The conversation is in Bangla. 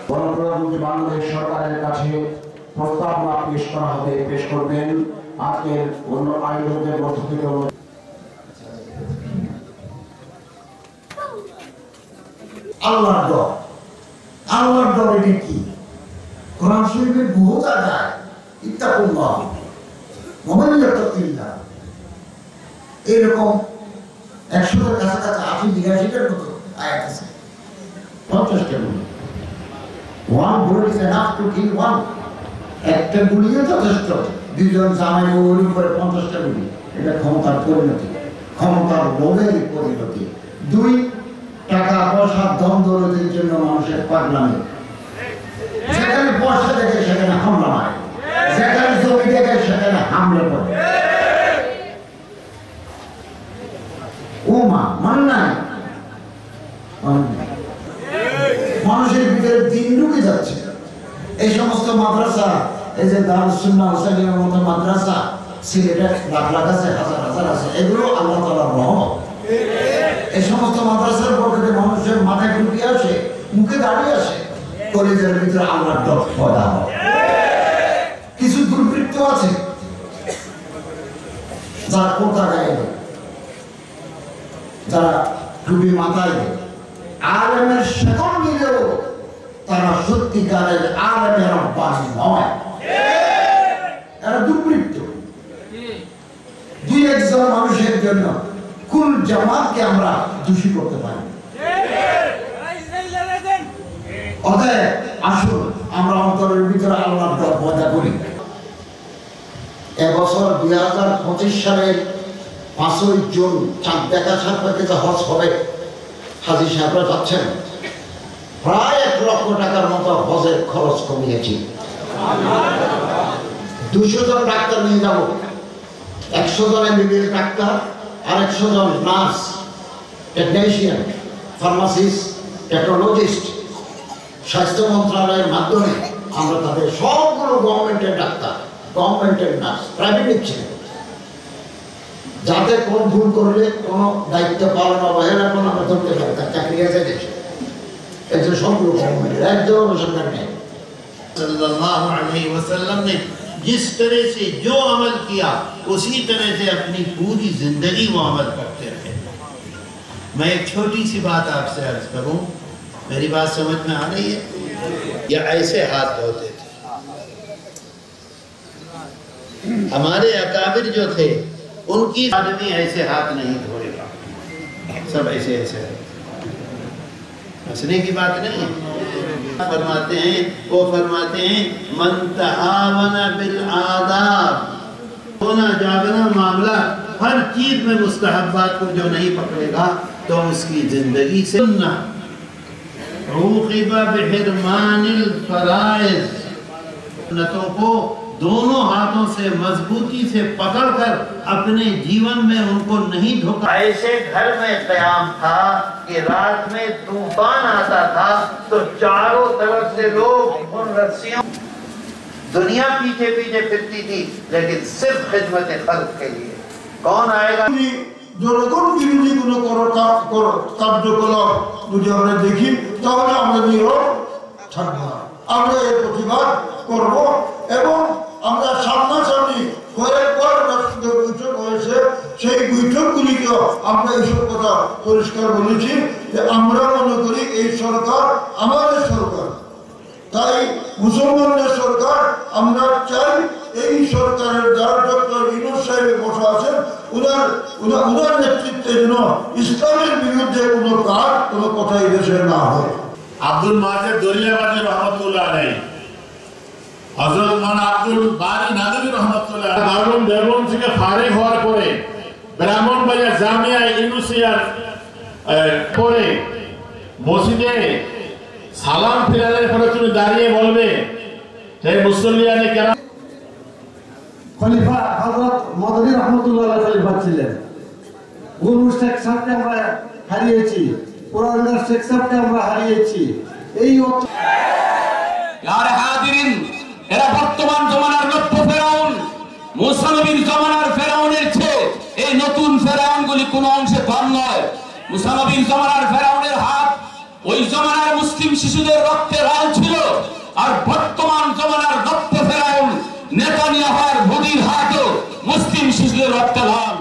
গণপ্রজাতন্ত্রী বাংলাদেশ সরকারের কাছে প্রস্তাবনা পেশ করা হবে, পেশ করবেন আজকের অন্য আয়োজকদের মধ্য থেকে। আল্লাহর ডর, আল্লাহর ডর এটা কি? কোরআন শরীফের বহু জায়গায় ইত্তাকুল্লাহ ওয়া মান ইয়াত্তাকিল্লাহ এরকম 100-এর কাছাকাছি 80-82টার মতো আয়াত আছে। 50টা গুলি, one bullet is enough to kill one. একটা গুলিও যথেষ্ট, দুজন জামাই ওর উপরে 50টা গুলি। এটা ক্ষমতার পরিণতি, ক্ষমতার লোভের পরিণতি। 2, টাকা পয়সা দ্বন্দ্বের জন্য মানুষের পাগলামি। যেখানে পয়সা দেখে সেখানে হামলা হয়, যেখানে জমি দেখে সেখানে হামলা করে। ও মা মান নাই, মানুষের ভিতরে দিন ঢুকে যাচ্ছে। এই সমস্ত মাদ্রাসা, এই যে দারুস সুন্নাহ হোসেনের মতো মাদ্রাসা সিলেটে লাখ লাখ আছে, হাজার হাজার আছে, এগুলো আল্লাহ তাআলার রহমত। এই সমস্ত মাদ্রাসার পক্ষে মানুষের মাথায় ঢুকে আসে, মুখে দাঁড়িয়ে আসে, কলেজের ভিতরে আল্লাহর ডর পয়দা হয়। কিছু দুর্বৃত্ত আছে যারা কোটা গায়ে দেয়, যারা টুপি মাথায় দেয়, আলেমের শেকল নিলেও তারা সত্যিকারের আলেমের রব্বানি নয়, এরা দুর্বৃত্ত। 2-1 মানুষের জন্য কুল জামাতকে আমরা দোষী করতে পারি। অতএব আসুন আমরা অন্তরের ভিতরে আল্লাহর ডর পয়দা করি। এবছর 2025 সালের 5ই জুন চাঁদ দেখা সাপেক্ষে হজ হবে। হাজী সাহেবরা যাচ্ছেন, প্রায় 1 লক্ষ টাকার মতো হজের খরচ কমিয়েছি। 200 জন ডাক্তার নিয়ে যাব, 100 জন এমবিবিএস ডাক্তার আর 100 জন নার্স, টেকনিশিয়ান, ফার্মাসিস্ট, টেকনোলজিস্ট। স্বাস্থ্য মন্ত্রণালয়ের মাধ্যমে আমরা তাদের সবগুলো গভর্নমেন্টের ডাক্তার, গভর্নমেন্টের নার্স, প্রাইভেট নিচ্ছে, যাতে কোন ভুল করলে কোনো দায়িত্ব পালন অবহেলা কোনো আমরা ধরতে পারি, তার চাকরি আছে দেশে। এই যে সবগুলো গভর্নমেন্টের, একদম সরকার নেই। सल्लल्लाहु अलैहि वसल्लम ने जिस तरह से जो अमल किया उसी तरह से अपनी पूरी जिंदगी वो अमल करते रहे। मैं एक छोटी सी बात आपसे अर्ज करूं, मेरी बात समझ में आ रही है? या ऐसे हाथ धोते थे हमारे अकाबिर जो थे, उनकी आदमी ऐसे हाथ नहीं धोएगा, सब ऐसे ऐसे हंसने की बात नहीं है। फरमाते हैं मन तआवना बिल आदाब, होना जागना मामला हर चीज में मुस्तहब्बात को जो नहीं पकड़ेगा तो उसकी जिंदगी से ना रूक़िबा बिहिरमानिल फराइज़, सुन्नतों को दोनों हाथों से मजबूती से पकड़कर अपने जीवन में उनको नहीं धोखा। ऐसे घर में क़याम था कि रात में तूफान आता था तो चारों तरफ से लोग उन रस्सियों, दुनिया पीछे पीछे फिरती थी लेकिन सिर्फ खिदमत खल्क के लिए। कौन आएगा? জনগণ বিরোধী কোনো কার্যকলাপ যদি আমরা দেখি তাহলে আমরা নীরব থাকবো না, আমরা এর প্রতিবাদ করব। এবং আমরা সামনাসামনি কয়েকবার রাষ্ট্রীয় বৈঠক হয়েছে, সেই বৈঠকগুলিকেও আমরা এইসব কথা পরিষ্কার বলেছি যে আমরা মনে করি এই সরকার আমাদের সরকার, তাই মুসলমানদের সরকার। আমরা চাই এই সরকারের যারা ডক্টর ইউনূস সাহেব বসা আছেন, ওনার নেতৃত্বে যেন ইসলামের বিরুদ্ধে কোনো কাজ, কোনো কথা এই দেশে না হয়। আব্দুল মাজিদ দরিয়াবাদী রহমতুল্লাহ আলাইহি, হযরত মাওলানা আব্দুল বারী নাদভী রহমতুল্লাহ দারুল দেওবন্দ থেকে ফারিগ হওয়ার পরে ব্রাহ্মণবাড়িয়া জামিয়া ইউনুসিয়ার পরে মসজিদে সালাম ফিরানোর পরে তুমি দাঁড়িয়ে বলবে হে মুসল্লিয়ানে কেরাম। খলিফা হযরত মদনী রহমতুল্লাহ আলাইহি খলিফা ছিলেন। গুরু শেখ সাহেবকে আমরা হারিয়েছি, পুরানা শেখ সাহেবকে আমরা হারিয়েছি। এই আরে হাজিরিন, এরা বর্তমান জমানার নব্য ফেরাউন, মুসা নবীর জমানার ফেরাউনের চেয়ে এই নতুন ফেরাউন হাতগুলি কোন অংশে কম নয়। মুসা নবীর জমানার ফেরাউনের হাত ওই জমানার মুসলিম শিশুদের রক্তে লাল ছিল, আর বর্তমান জমানার দপ্ত ফেরাউন নেতানিয়াহুর মোদির হাতও মুসলিম শিশুদের রক্তে লাল।